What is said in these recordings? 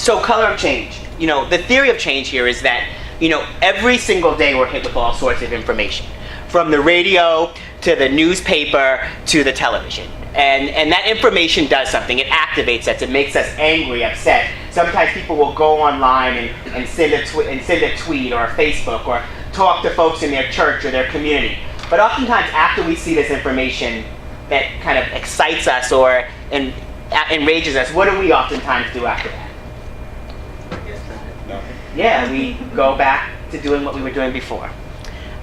so color of change. The theory of change here is that, every single day we're hit with all sorts of information, from the radio to the newspaper to the television. And that information does something. It activates us. It makes us angry, upset. Sometimes people will go online and send a tweet or a Facebook or talk to folks in their church or their community. But oftentimes after we see this information that kind of excites us or enrages us, what do we oftentimes do after that? Yeah, we go back to doing what we were doing before.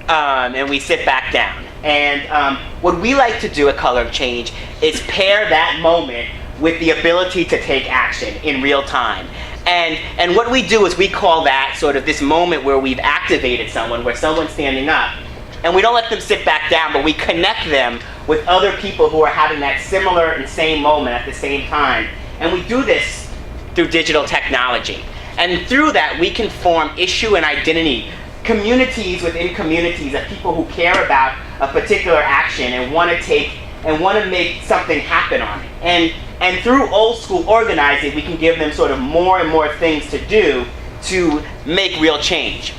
And we sit back down. And what we like to do at Color of Change is pair that moment with the ability to take action in real time. And what we do is we call that sort of this moment where we've activated someone, where someone's standing up, and we don't let them sit back down, but we connect them with other people who are having that similar and same moment at the same time. And we do this through digital technology. And through that, we can form issue and identity communities within communities of people who care about a particular action and want to make something happen on it. And through old school organizing, we can give them sort of more and more things to do to make real change.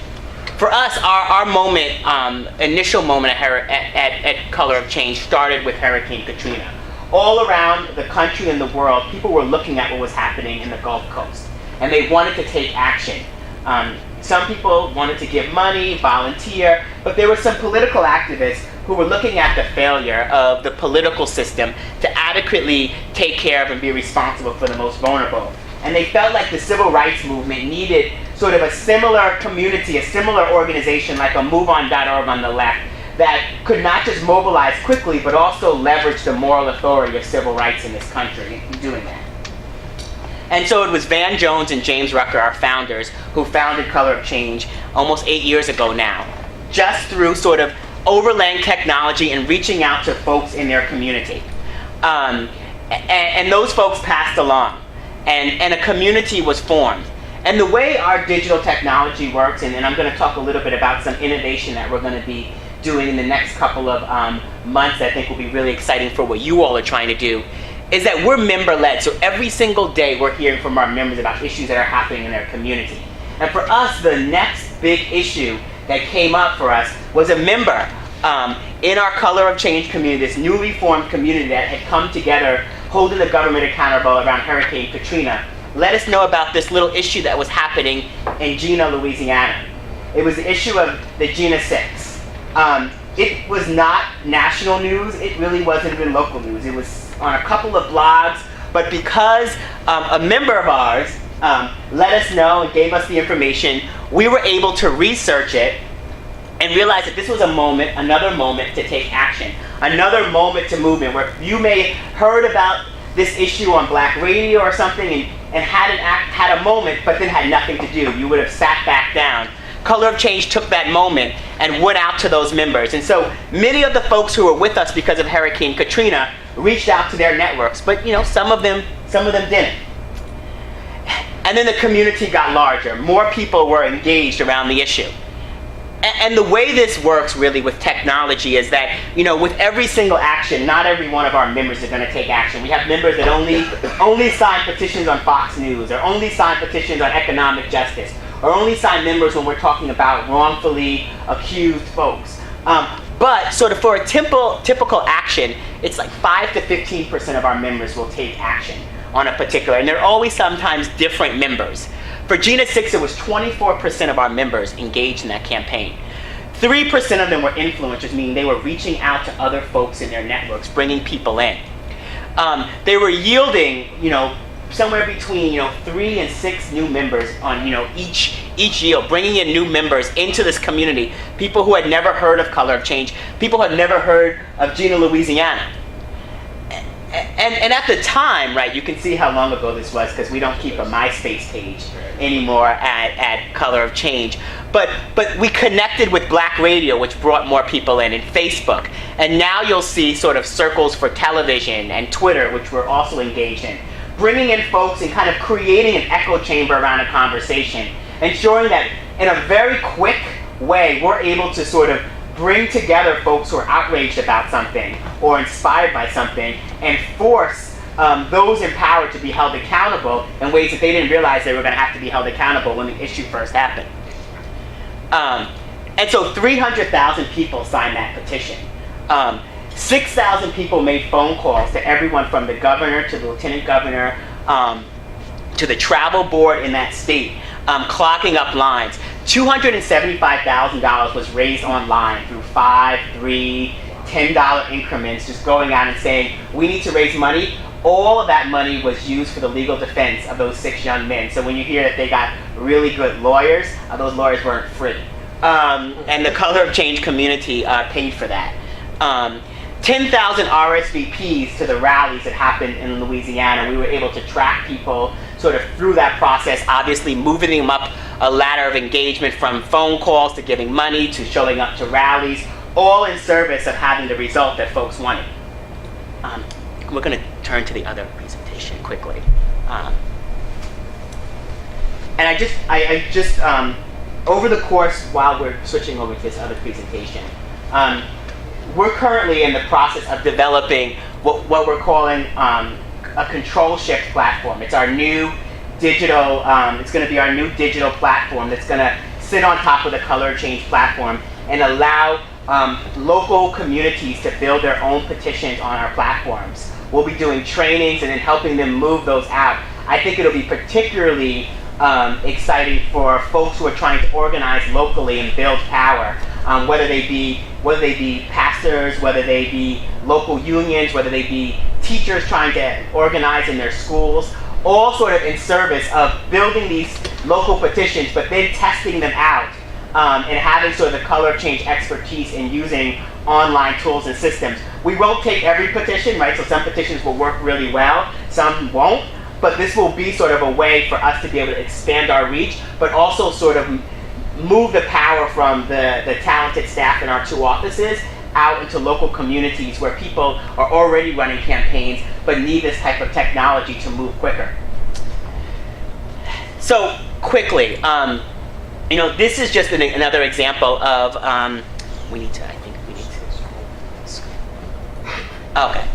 For us, our moment, initial moment at Color of Change started with Hurricane Katrina. All around the country and the world, people were looking at what was happening in the Gulf Coast, and they wanted to take action. Some people wanted to give money, volunteer, but there were some political activists who were looking at the failure of the political system to adequately take care of and be responsible for the most vulnerable. And they felt like the civil rights movement needed sort of a similar community, a similar organization like a MoveOn.org on the left that could not just mobilize quickly, but also leverage the moral authority of civil rights in this country in doing that. And so it was Van Jones and James Rucker, our founders, who founded Color of Change almost 8 years ago now, just through sort of overlaying technology and reaching out to folks in their community. And those folks passed along, and a community was formed. And the way our digital technology works, and I'm going to talk a little bit about some innovation that we're going to be doing in the next couple of months that I think will be really exciting for what you all are trying to do, is that we're member-led. So every single day we're hearing from our members about issues that are happening in their community. And for us, the next big issue that came up for us was a member in our Color of Change community, this newly formed community that had come together holding the government accountable around Hurricane Katrina, let us know about this little issue that was happening in Gina, Louisiana. It was the issue of the Gina 6. It was not national news. It really wasn't even local news. It was on a couple of blogs, but because a member of ours let us know and gave us the information, we were able to research it and realize that this was a moment, another moment to take action, another moment to movement, where you may have heard about this issue on black radio or something and had a moment, but then had nothing to do. You would have sat back down. Color of Change took that moment and went out to those members. And so many of the folks who were with us because of Hurricane Katrina reached out to their networks, but some of them didn't. And then the community got larger. More people were engaged around the issue. And the way this works really with technology is that, with every single action, not every one of our members are going to take action. We have members that only sign petitions on Fox News, or only sign petitions on economic justice, or only sign members when we're talking about wrongfully accused folks. But sort of for a typical action, it's like 5 to 15% of our members will take action on a particular, and there are always sometimes different members. For Gina 6, it was 24% of our members engaged in that campaign. 3% of them were influencers, meaning they were reaching out to other folks in their networks, bringing people in. They were yielding, somewhere between 3 and 6 new members on each yield, bringing in new members into this community, people who had never heard of Color of Change, people who had never heard of Gina, Louisiana. And at the time, right, you can see how long ago this was, because we don't keep a MySpace page anymore at Color of Change. But we connected with Black Radio, which brought more people in, and Facebook. And now you'll see sort of circles for television and Twitter, which we're also engaged in. Bringing in folks and kind of creating an echo chamber around a conversation, ensuring that in a very quick way, we're able to sort of bring together folks who are outraged about something or inspired by something and force those in power to be held accountable in ways that they didn't realize they were going to have to be held accountable when the issue first happened. And so 300,000 people signed that petition. 6,000 people made phone calls to everyone from the governor to the lieutenant governor to the travel board in that state, clogging up lines. $275,000 was raised online through $5, $3, $10 increments, just going out and saying, we need to raise money. All of that money was used for the legal defense of those 6 young men. So when you hear that they got really good lawyers, those lawyers weren't free. And the Color of Change community paid for that. 10,000 RSVPs to the rallies that happened in Louisiana. We were able to track people sort of through that process, obviously moving them up a ladder of engagement from phone calls to giving money to showing up to rallies, all in service of having the result that folks wanted. We're going to turn to the other presentation quickly. And I just over the course, while we're switching over to this other presentation, we're currently in the process of developing what we're calling a control shift platform. It's our new digital, it's going to be our new digital platform that's going to sit on top of the Color Change platform and allow local communities to build their own petitions on our platforms. We'll be doing trainings and then helping them move those out. I think it'll be particularly exciting for folks who are trying to organize locally and build power, whether they be pastors, whether they be local unions, whether they be teachers trying to organize in their schools, all sort of in service of building these local petitions, but then testing them out and having sort of the Color of Change expertise in using online tools and systems. We won't take every petition, right? So some petitions will work really well, some won't. But this will be sort of a way for us to be able to expand our reach, but also sort of move the power from the talented staff in our 2 offices out into local communities where people are already running campaigns but need this type of technology to move quicker. So quickly, this is just another example of, okay.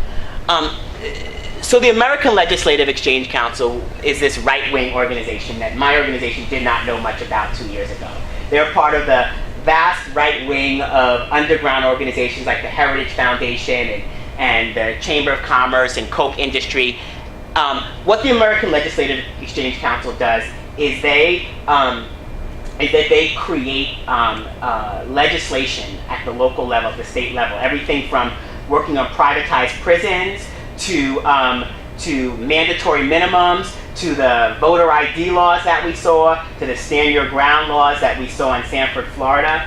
So the American Legislative Exchange Council is this right-wing organization that my organization did not know much about 2 years ago. They're part of the vast right wing of underground organizations like the Heritage Foundation and the Chamber of Commerce and Coke Industry. What the American Legislative Exchange Council does is they create legislation at the local level, the state level, everything from working on privatized prisons to mandatory minimums, to the voter ID laws that we saw, to the stand your ground laws that we saw in Sanford, Florida.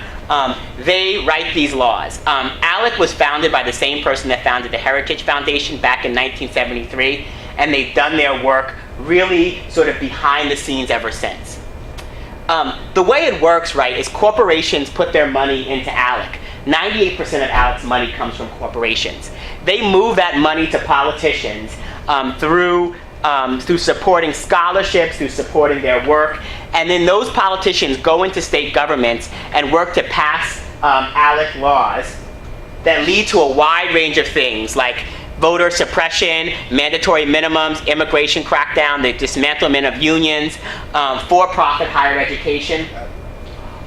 They write these laws. ALEC was founded by the same person that founded the Heritage Foundation back in 1973, and they've done their work really sort of behind the scenes ever since. The way it works, right, is corporations put their money into ALEC. 98% of ALEC's money comes from corporations. They move that money to politicians through supporting scholarships, through supporting their work, and then those politicians go into state governments and work to pass ALEC laws that lead to a wide range of things like voter suppression, mandatory minimums, immigration crackdown, the dismantlement of unions, for-profit higher education,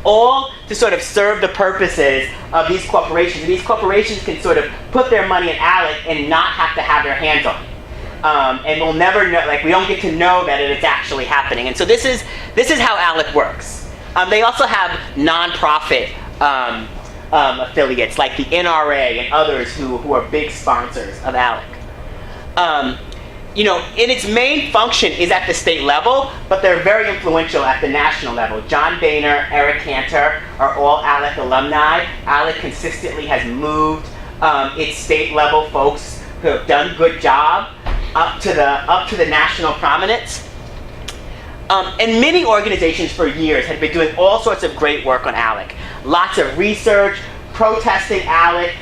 all to sort of serve the purposes of these corporations. And these corporations can sort of put their money in ALEC and not have to have their hands on it. And we'll never know, like we don't get to know that it's actually happening. And so this is how ALEC works. They also have nonprofit affiliates like the NRA and others who are big sponsors of ALEC. And its main function is at the state level, but they're very influential at the national level. John Boehner, Eric Cantor are all ALEC alumni. ALEC consistently has moved its state level folks who have done a good job up to the national prominence. And many organizations for years have been doing all sorts of great work on ALEC. Lots of research, protesting ALEC,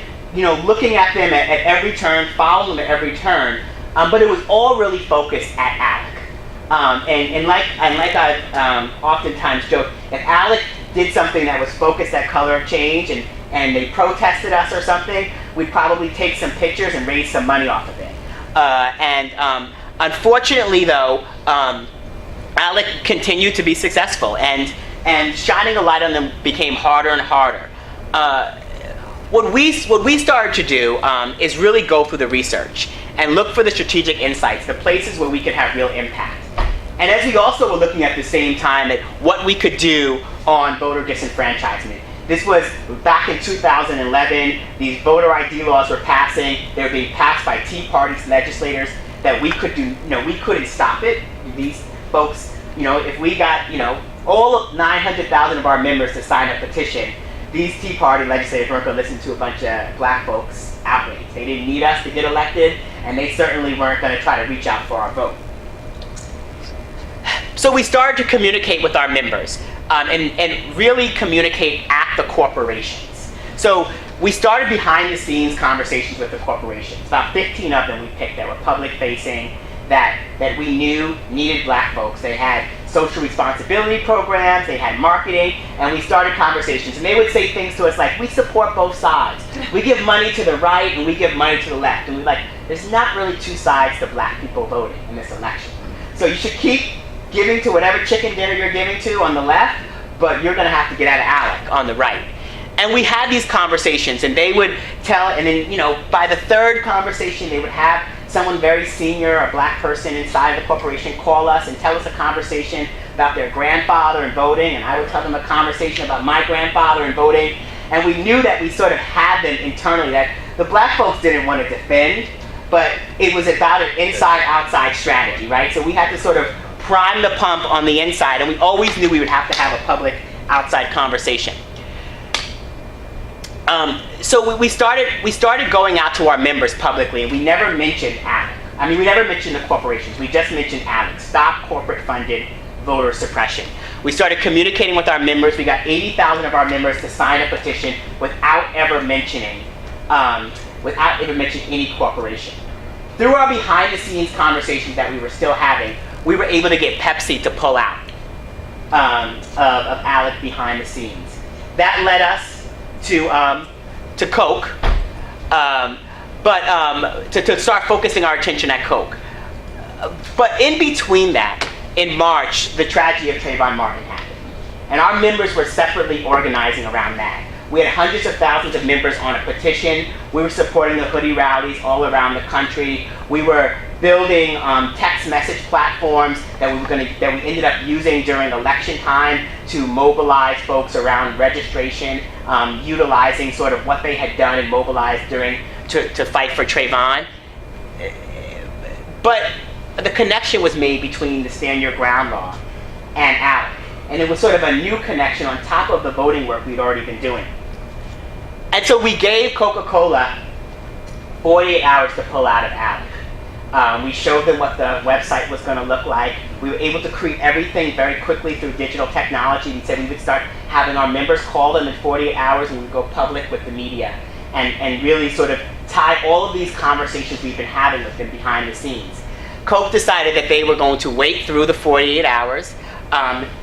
looking at them at every turn, following them at every turn. But it was all really focused at ALEC. And like I've oftentimes joked, if ALEC did something that was focused at Color of Change and they protested us or something, we'd probably take some pictures and raise some money off of it. Unfortunately, though, ALEC continued to be successful, and shining a light on them became harder and harder. What we started to do is really go through the research and look for the strategic insights, the places where we could have real impact. And as we also were looking at the same time at what we could do on voter disenfranchisement. This was back in 2011. These voter ID laws were passing. They were being passed by Tea Party legislators that we could do, we couldn't stop it. These folks, if we got, all of 900,000 of our members to sign a petition, these Tea Party legislators weren't going to listen to a bunch of black folks outrage. They didn't need us to get elected, and they certainly weren't going to try to reach out for our vote. So we started to communicate with our members and really communicate at the corporations. So we started behind the scenes conversations with the corporations. About 15 of them we picked that were public facing, that we knew needed black folks. They had social responsibility programs, they had marketing, and we started conversations. And they would say things to us like, we support both sides. We give money to the right and we give money to the left. And we're like, there's not really two sides to black people voting in this election. So you should keep giving to whatever chicken dinner you're giving to on the left, but you're gonna have to get out of ALEC on the right. And we had these conversations, and they would tell, and then, by the third conversation, they would have someone very senior, a black person inside the corporation, call us and tell us a conversation about their grandfather and voting, and I would tell them a conversation about my grandfather and voting. And we knew that we sort of had them internally, that the black folks didn't want to defend, but it was about an inside-outside strategy, right? So we had to sort of prime the pump on the inside, and we always knew we would have to have a public outside conversation. So we started going out to our members publicly, and we never mentioned ALEC. I mean, we never mentioned the corporations. We just mentioned ALEC, Stop Corporate-Funded Voter Suppression. We started communicating with our members. We got 80,000 of our members to sign a petition without ever mentioning any corporation. Through our behind-the-scenes conversations that we were still having, we were able to get Pepsi to pull out of ALEC behind the scenes. That led us to Coke, to start focusing our attention at Coke. But in between that, in March, the tragedy of Trayvon Martin happened. And our members were separately organizing around that. We had hundreds of thousands of members on a petition. We were supporting the hoodie rallies all around the country. We were building text message platforms that we ended up using during election time to mobilize folks around registration, utilizing sort of what they had done and mobilized to fight for Trayvon. But the connection was made between the Stand Your Ground law and ALEC. And it was sort of a new connection on top of the voting work we'd already been doing. And so we gave Coca-Cola 48 hours to pull out of ALEC. We showed them what the website was going to look like. We were able to create everything very quickly through digital technology. We said we would start having our members call them in 48 hours, and we'd go public with the media and really sort of tie all of these conversations we've been having with them behind the scenes. Coke decided that they were going to wait through the 48 hours.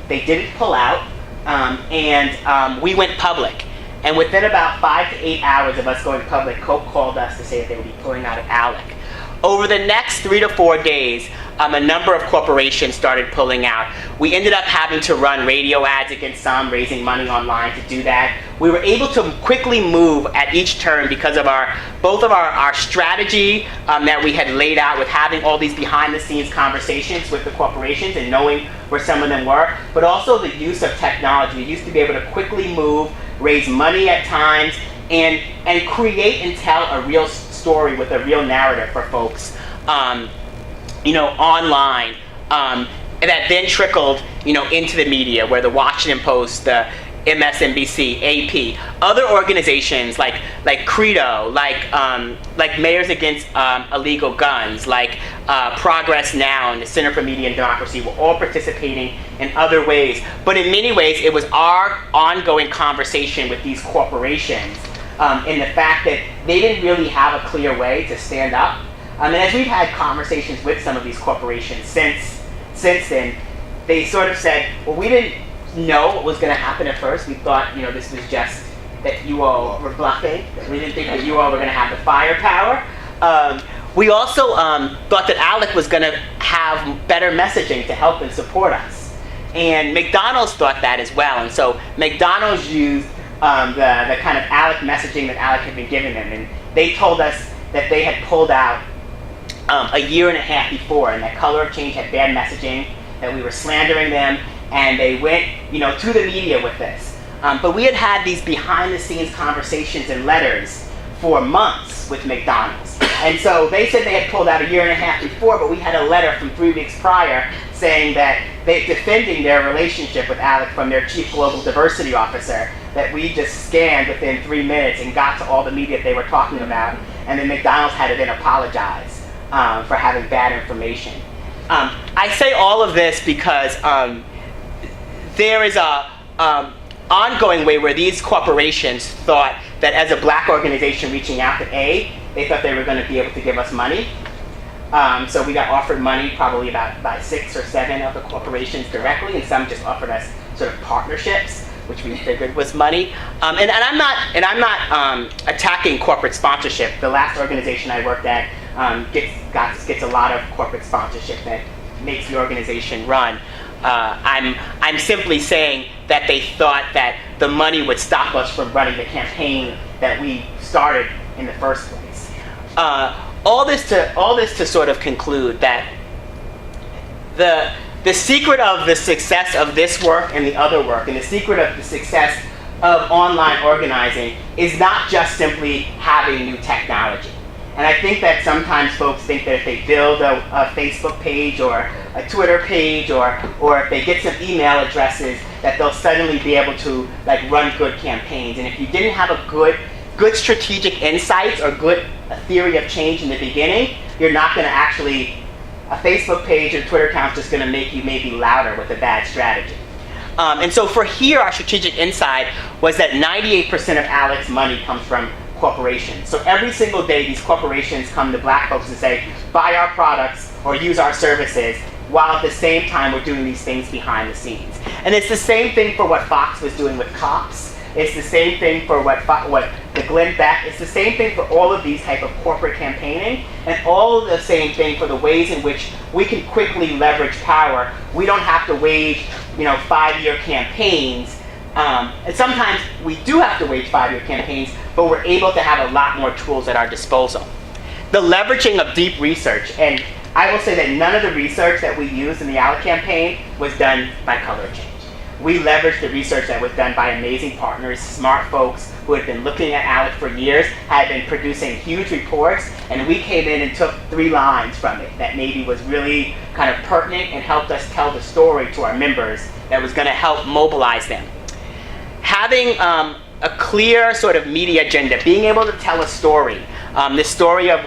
They didn't pull out, and we went public. And within about 5 to 8 hours of us going public, Coke called us to say that they would be pulling out of ALEC. Over the next 3 to 4 days, a number of corporations started pulling out. We ended up having to run radio ads against some, raising money online to do that. We were able to quickly move at each turn because of both of our strategy that we had laid out with having all these behind-the-scenes conversations with the corporations and knowing where some of them were, but also the use of technology. We used to be able to quickly move, raise money at times, and create and tell a real story with a real narrative for folks, online, that then trickled, into the media, where the Washington Post, the MSNBC, AP, other organizations like Credo, like Mayors Against Illegal Guns, like Progress Now and the Center for Media and Democracy were all participating in other ways. But in many ways, it was our ongoing conversation with these corporations and the fact that they didn't really have a clear way to stand up. And as we've had conversations with some of these corporations since then, they sort of said, well, we didn't know what was going to happen at first. We thought, this was just that you all were bluffing. We didn't think that you all were going to have the firepower. We also thought that Alec was going to have better messaging to help and support us. And McDonald's thought that as well. And so McDonald's used the kind of Alec messaging that Alec had been giving them. And they told us that they had pulled out a year and a half before, and that Color of Change had bad messaging, that we were slandering them, and they went, to the media with this. But we had had these behind-the-scenes conversations and letters for months with McDonald's. And so they said they had pulled out a year and a half before, but we had a letter from 3 weeks prior saying that they're defending their relationship with Alec from their chief global diversity officer, that we just scanned within 3 minutes and got to all the media they were talking about, and then McDonald's had to then apologize for having bad information. I say all of this because there is a ongoing way where these corporations thought that as a black organization reaching out to A, they thought they were going to be able to give us money. So we got offered money probably by 6 or 7 of the corporations directly, and some just offered us sort of partnerships, which we figured was money. And I'm not attacking corporate sponsorship. The last organization I worked at gets a lot of corporate sponsorship that makes the organization run. I'm simply saying that they thought that the money would stop us from running the campaign that we started in the first place. All this to sort of conclude that the secret of the success of this work and the other work, and the secret of the success of online organizing, is not just simply having new technology. And I think that sometimes folks think that if they build a Facebook page or a Twitter page, or if they get some email addresses, that they'll suddenly be able to run good campaigns. And if you didn't have a good strategic insights or good theory of change in the beginning, you're not going to actually, a Facebook page or Twitter account is just going to make you maybe louder with a bad strategy. And so for here, our strategic insight was that 98% of Alec's money comes from corporations. So every single day, these corporations come to black folks and say, buy our products or use our services, while at the same time we're doing these things behind the scenes. And it's the same thing for what Fox was doing with cops. It's the same thing for what the Glenn Beck. It's the same thing for all of these type of corporate campaigning, and all of the same thing for the ways in which we can quickly leverage power. We don't have to wage 5-year campaigns. And sometimes we do have to wage 5-year campaigns, but we're able to have a lot more tools at our disposal. The leveraging of deep research, and I will say that none of the research that we used in the Alec campaign was done by Color of Change. We leveraged the research that was done by amazing partners, smart folks who had been looking at Alec for years, had been producing huge reports, and we came in and took 3 lines from it that maybe was really kind of pertinent and helped us tell the story to our members that was going to help mobilize them. Having a clear sort of media agenda, being able to tell a story, the story of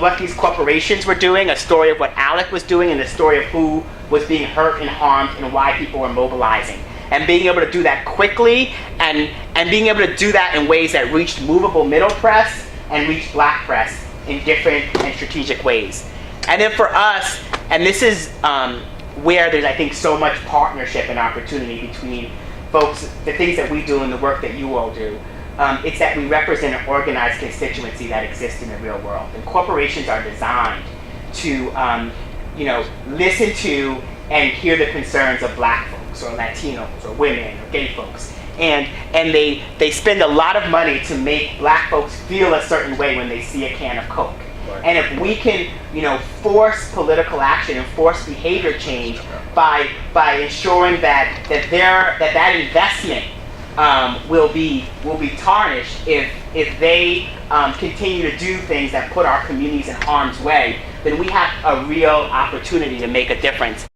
what these corporations were doing, a story of what Alec was doing, and the story of who was being hurt and harmed and why people were mobilizing. And being able to do that quickly, and being able to do that in ways that reached movable middle press and reached black press in different and strategic ways. And then for us, and this is where there's, I think, so much partnership and opportunity between folks, the things that we do and the work that you all do, it's that we represent an organized constituency that exists in the real world. And corporations are designed to listen to and hear the concerns of black folks or Latinos or women or gay folks. And they spend a lot of money to make black folks feel a certain way when they see a can of Coke. Right. And if we can, force political action and force behavior change by ensuring that investment will be tarnished if they continue to do things that put our communities in harm's way, then we have a real opportunity to make a difference.